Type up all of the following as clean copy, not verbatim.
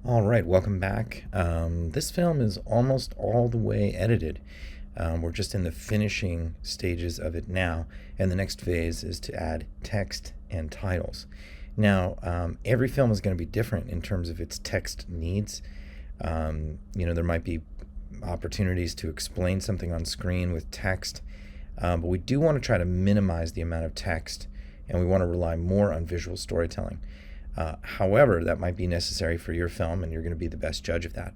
All right, welcome back. This film is almost all the way edited. We're just in the finishing stages of it now, and the next phase is to add text and titles. Now, every film is going to be different in terms of its text needs. There might be opportunities to explain something on screen with text, but we do want to try to minimize the amount of text, and we want to rely more on visual storytelling. However, that might be necessary for your film, and you're going to be the best judge of that.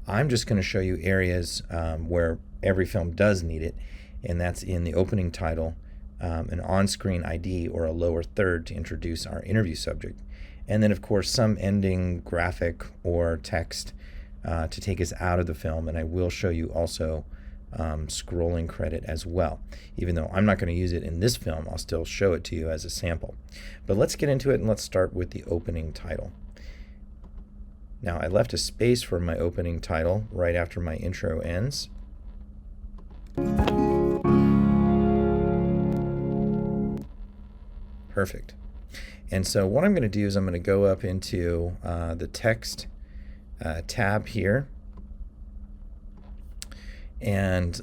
I'm just going to show you areas where every film does need it, and that's in the opening title, an on-screen ID, or a lower third to introduce our interview subject, and then, of course, some ending graphic or text to take us out of the film, and I will show you also scrolling credit as well. Even though I'm not going to use it in this film, I'll still show it to you as a sample. But let's get into it, and let's start with the opening title. Now, I left a space for my opening title right after my intro ends. Perfect. And so what I'm going to do is I'm going to go up into the text tab here. And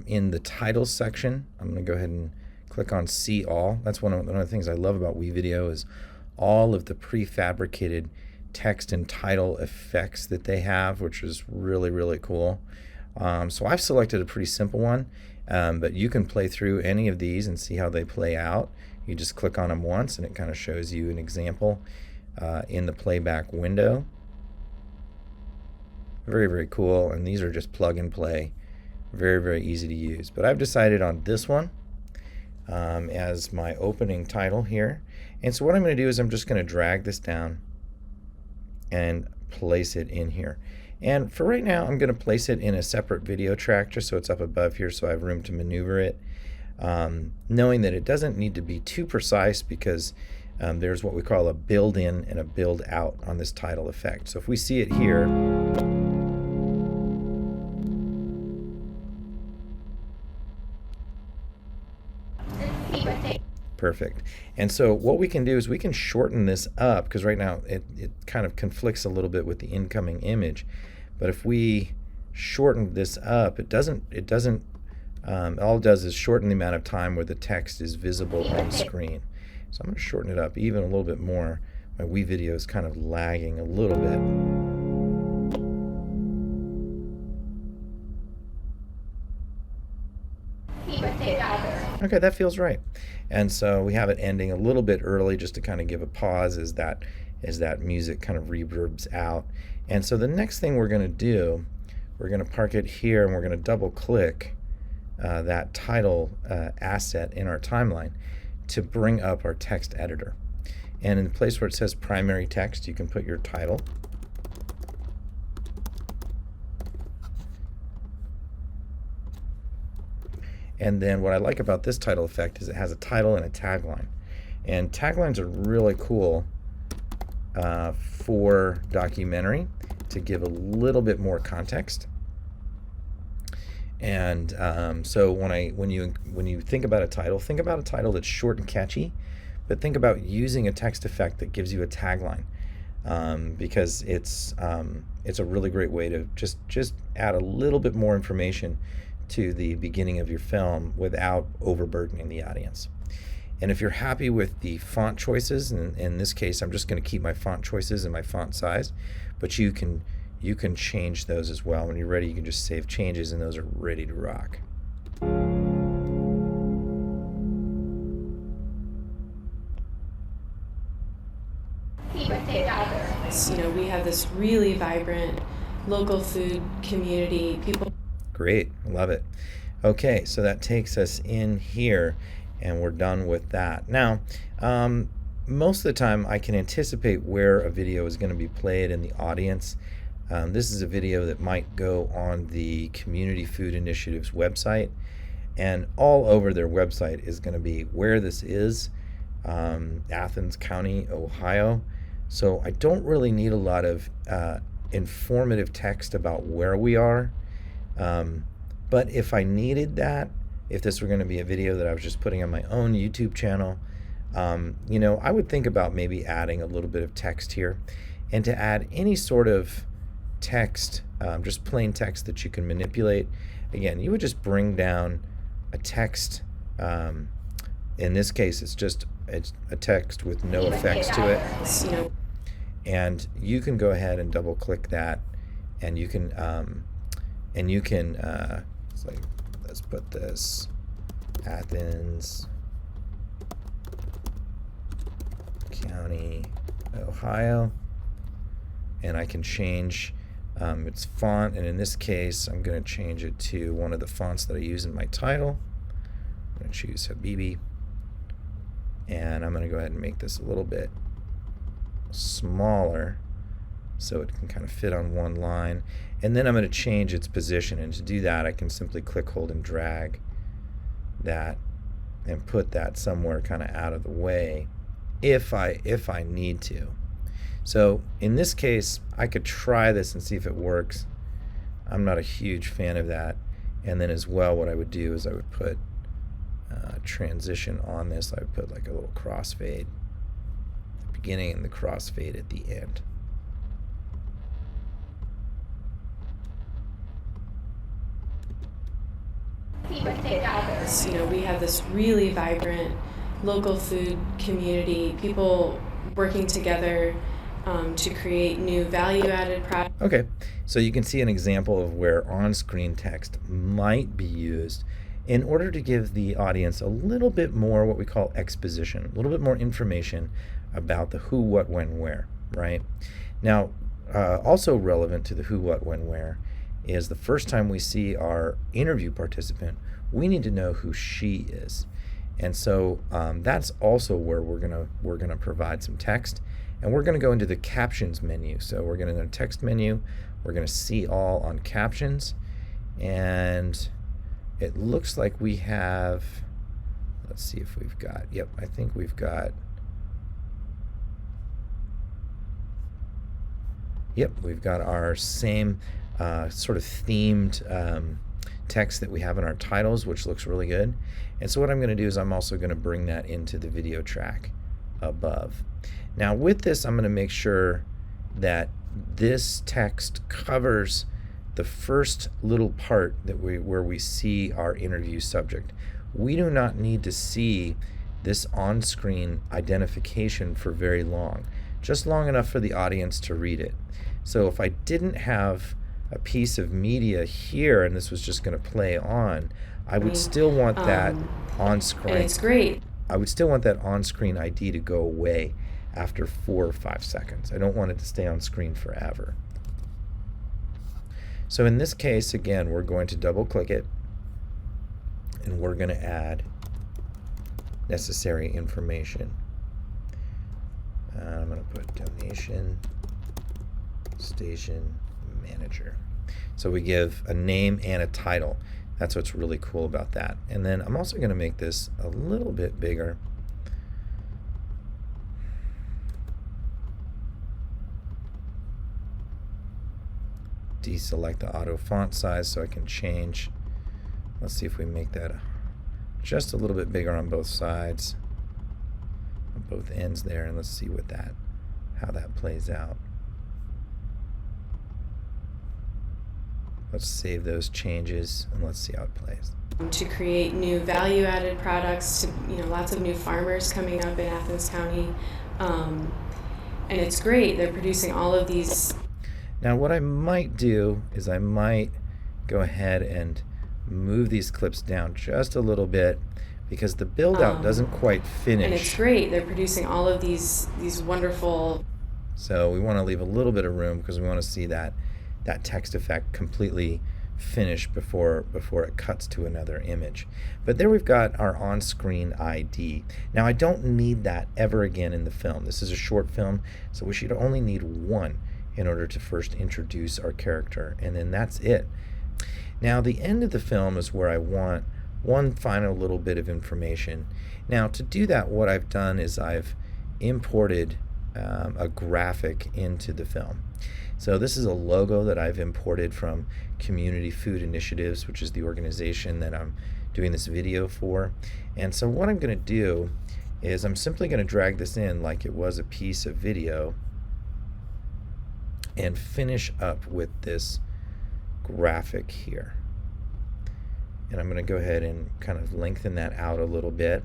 in the titles section, I'm going to go ahead and click on See All. That's one of the things I love about WeVideo is all of the prefabricated text and title effects that they have, which is really, really cool. So I've selected a pretty simple one, but you can play through any of these and see how they play out. You just click on them once, and it kind of shows you an example in the playback window. Very, very cool, and these are just plug and play. Very, very easy to use. But I've decided on this one as my opening title here. And so what I'm going to do is I'm just going to drag this down and place it in here. And for right now, I'm going to place it in a separate video track just so it's up above here so I have room to maneuver it. Knowing that it doesn't need to be too precise because there's what we call a build-in and a build-out on this title effect. So if we see it here, perfect. And so what we can do is we can shorten this up because right now it kind of conflicts a little bit with the incoming image. But if we shorten this up, it doesn't all it does is shorten the amount of time where the text is visible on screen. So I'm going to shorten it up even a little bit more. My WeVideo is kind of lagging a little bit. Okay, that feels right. And so we have it ending a little bit early just to kind of give a pause as that music kind of reverbs out. And so the next thing we're going to do, we're going to park it here, and we're going to double click that title asset in our timeline to bring up our text editor. And in the place where it says primary text, you can put your title. And then what I like about this title effect is it has a title and a tagline. And taglines are really cool for documentary to give a little bit more context. And so when you think about a title that's short and catchy, but think about using a text effect that gives you a tagline, because it's a really great way to just add a little bit more information to the beginning of your film without overburdening the audience. And if you're happy with the font choices, and in this case I'm just going to keep my font choices and my font size, but you can change those as well. When you're ready, you can just save changes, and those are ready to rock. We have this really vibrant local food community. People. Great, love it. Okay, so that takes us in here, and we're done with that. Now, most of the time I can anticipate where a video is going to be played in the audience. This is a video that might go on the Community Food Initiative's website, and all over their website is going to be where this is, Athens County, Ohio. So I don't really need a lot of informative text about where we are. But if I needed that, if this were going to be a video that I was just putting on my own YouTube channel, I would think about maybe adding a little bit of text here. and to add any sort of text, just plain text that you can manipulate. Again, you would just bring down a text. In this case, it's a text with no effects to it. And you can go ahead and double click that, and you can it's like, let's put this Athens County, Ohio, and I can change its font, and in this case I'm going to change it to one of the fonts that I use in my title. I'm going to choose Habibi, and I'm going to go ahead and make this a little bit smaller so it can kind of fit on one line, and then I'm going to change its position, and to do that I can simply click, hold, and drag that and put that somewhere kind of out of the way if I need to. So in this case I could try this and see if it works. I'm not a huge fan of that. And then as well, what I would do is I would put transition on this. I would put like a little crossfade at the beginning and the crossfade at the end. We have this really vibrant local food community, people working together to create new value-added products. Okay, so you can see an example of where on-screen text might be used in order to give the audience a little bit more what we call exposition, a little bit more information about the who, what, when, where, right? Now, also relevant to the who, what, when, where is the first time we see our interview participant, we need to know who she is. And so that's also where we're gonna provide some text, and we're gonna go into the captions menu. So we're gonna go to text menu, we're gonna see all on captions, and it looks like we have, let's see if we've got, yep, I think we've got, yep, we've got our same sort of themed text that we have in our titles, which looks really good. And so what I'm going to do is I'm also going to bring that into the video track above. Now with this, I'm going to make sure that this text covers the first little part that where we see our interview subject. We do not need to see this on-screen identification for very long, just long enough for the audience to read it. So if I didn't have a piece of media here and this was just going to play on, I would still want that on-screen. And it's great. I would still want that on-screen ID to go away after 4 or 5 seconds. I don't want it to stay on screen forever. So in this case, again, we're going to double click it and we're going to add necessary information. I'm going to put donation station manager. So we give a name and a title. That's what's really cool about that. And then I'm also going to make this a little bit bigger. Deselect the auto font size so I can change. Let's see if we make that just a little bit bigger on both sides, on both ends there, and let's see how that plays out. Let's save those changes and let's see how it plays. To create new value-added products, to lots of new farmers coming up in Athens County, and it's great. They're producing all of these. Now what I might do is I might go ahead and move these clips down just a little bit because the build out doesn't quite finish. And it's great. They're producing all of these wonderful. So we want to leave a little bit of room because we want to see that text effect completely finish before it cuts to another image. But there we've got our on-screen ID. Now I don't need that ever again in the film. This is a short film, so we should only need one in order to first introduce our character, and then that's it. Now the end of the film is where I want one final little bit of information. Now to do that, what I've done is I've imported a graphic into the film. So this is a logo that I've imported from Community Food Initiatives, which is the organization that I'm doing this video for. And so what I'm going to do is I'm simply going to drag this in like it was a piece of video. and finish up with this graphic here. And I'm going to go ahead and kind of lengthen that out a little bit.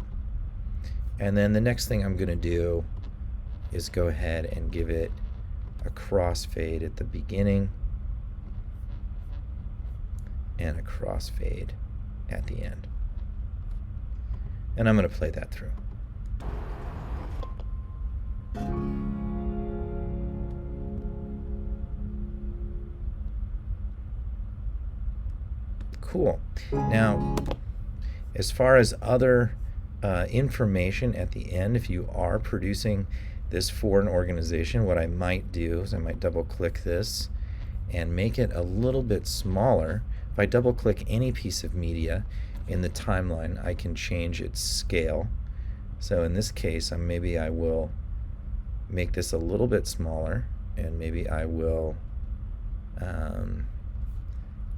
And then the next thing I'm going to do is go ahead and give it a crossfade at the beginning and a crossfade at the end. And I'm going to play that through. Cool. Now, as far as other information at the end, if you are producing this for an organization, what I might do is I might double click this and make it a little bit smaller. If I double click any piece of media in the timeline, I can change its scale. So in this case, maybe I will make this a little bit smaller, and maybe I will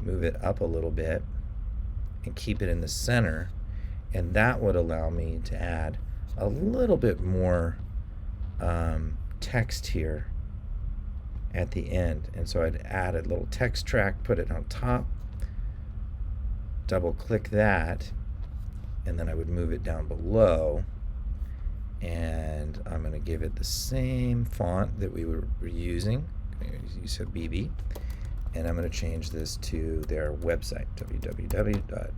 move it up a little bit and keep it in the center, and that would allow me to add a little bit more text here at the end. And so I'd add a little text track, put it on top, double click that, and then I would move it down below, and I'm going to give it the same font that we were using. Use a BB, and I'm going to change this to their website, www.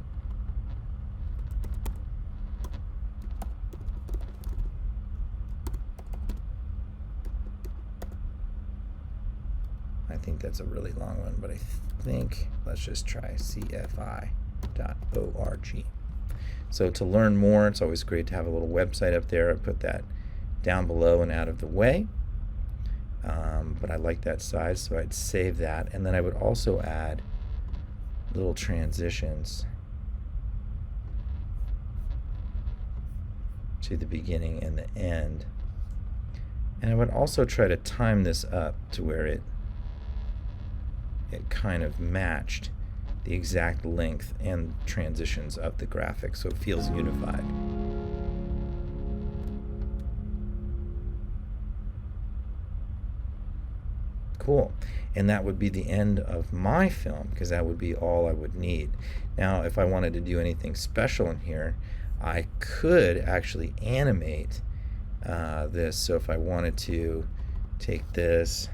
I think that's a really long one, but I think let's just try cfi.org. So to learn more, it's always great to have a little website up there. I put that down below and out of the way, but I like that size, so I'd save that, and then I would also add little transitions to the beginning and the end, and I would also try to time this up to where it kind of matched the exact length and transitions of the graphic, so it feels unified. Cool. And that would be the end of my film, because that would be all I would need. Now, if I wanted to do anything special in here, I could actually animate this. So if I wanted to take this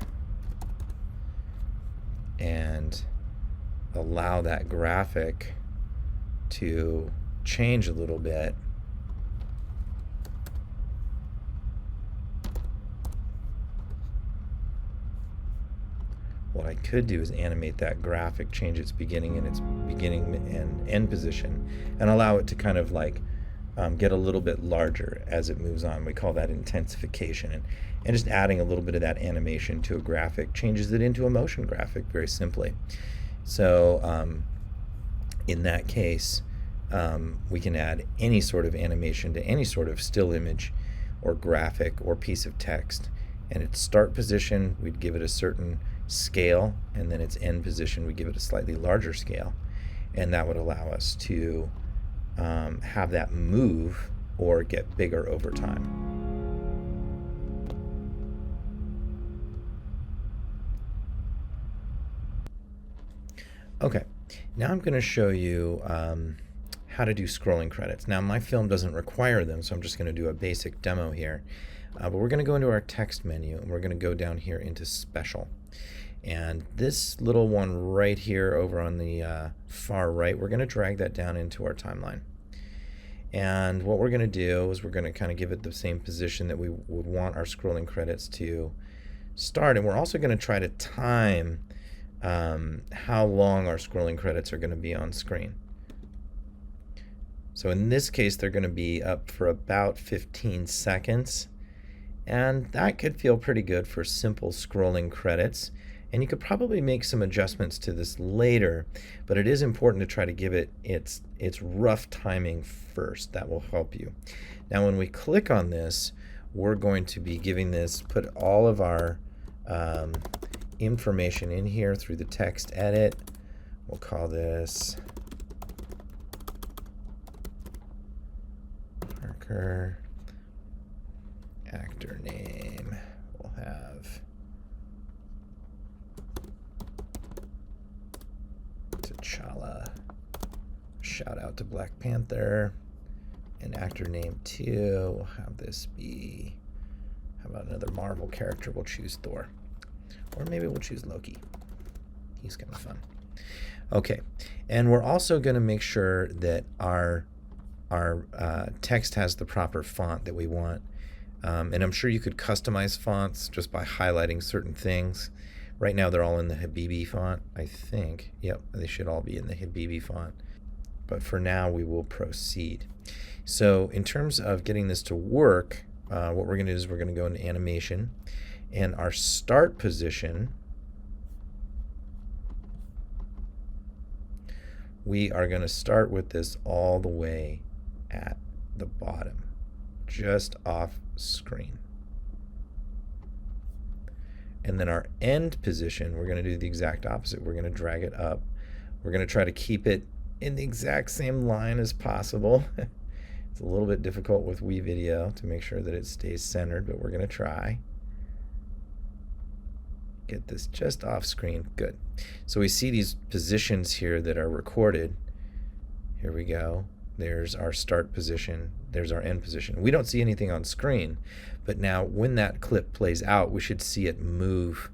and allow that graphic to change a little bit, what I could do is animate that graphic, change its beginning and end position, and allow it to kind of like get a little bit larger as it moves on. We call that intensification. And just adding a little bit of that animation to a graphic changes it into a motion graphic very simply. So in that case, we can add any sort of animation to any sort of still image or graphic or piece of text. And its start position, we'd give it a certain scale, and then its end position, we give it a slightly larger scale. And that would allow us to have that move or get bigger over time. Okay, now I'm going to show you how to do scrolling credits. Now, my film doesn't require them, so I'm just going to do a basic demo here. But we're going to go into our text menu, and we're going to go down here into Special. And this little one right here over on the far right, we're going to drag that down into our timeline. And what we're going to do is we're going to kind of give it the same position that we would want our scrolling credits to start. And we're also going to try to time how long our scrolling credits are going to be on screen. So in this case, they're going to be up for about 15 seconds. And that could feel pretty good for simple scrolling credits. And you could probably make some adjustments to this later, but it is important to try to give it its rough timing first. That will help you. Now when we click on this, we're going to be giving this, put all of our information in here through the text edit. We'll call this Parker, actor name. We'll have shout out to Black Panther. And actor name 2, we'll have this be, how about another Marvel character? We'll choose Thor. Or maybe we'll choose Loki. He's kind of fun. Okay, and we're also going to make sure that our text has the proper font that we want. And I'm sure you could customize fonts just by highlighting certain things. Right now they're all in the Habibi font, I think. Yep, they should all be in the Habibi font. But for now, we will proceed. So in terms of getting this to work, what we're going to do is we're going to go into animation. And our start position, we are going to start with this all the way at the bottom, just off screen. And then our end position, we're going to do the exact opposite. We're going to drag it up. We're going to try to keep it in the exact same line as possible. It's a little bit difficult with WeVideo to make sure that it stays centered, but we're going to try. Get this just off screen. Good. So we see these positions here that are recorded. Here we go. There's our start position. There's our end position. We don't see anything on screen, but now when that clip plays out, we should see it move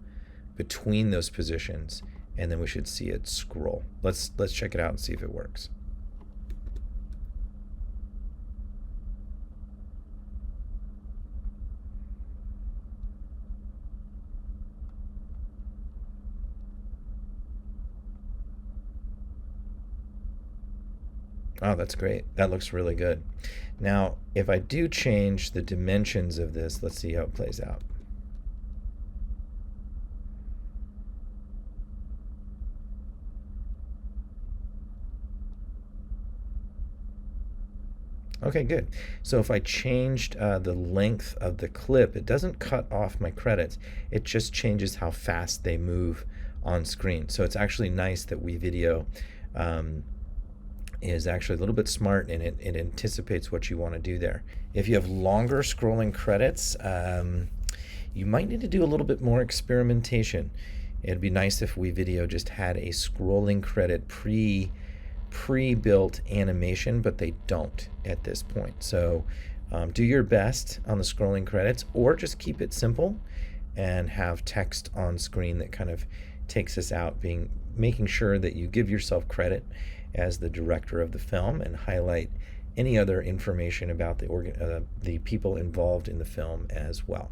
between those positions, and then we should see it scroll. Let's check it out and see if it works. Oh, that's great. That looks really good. Now, if I do change the dimensions of this, let's see how it plays out. Okay, good. So if I changed the length of the clip, it doesn't cut off my credits. It just changes how fast they move on screen. So it's actually nice that WeVideo is actually a little bit smart, and it anticipates what you want to do there. If you have longer scrolling credits, you might need to do a little bit more experimentation. It'd be nice if WeVideo just had a scrolling credit pre-built animation, but they don't at this point. So do your best on the scrolling credits, or just keep it simple and have text on screen that kind of takes us out, making sure that you give yourself credit as the director of the film and highlight any other information about the people involved in the film as well.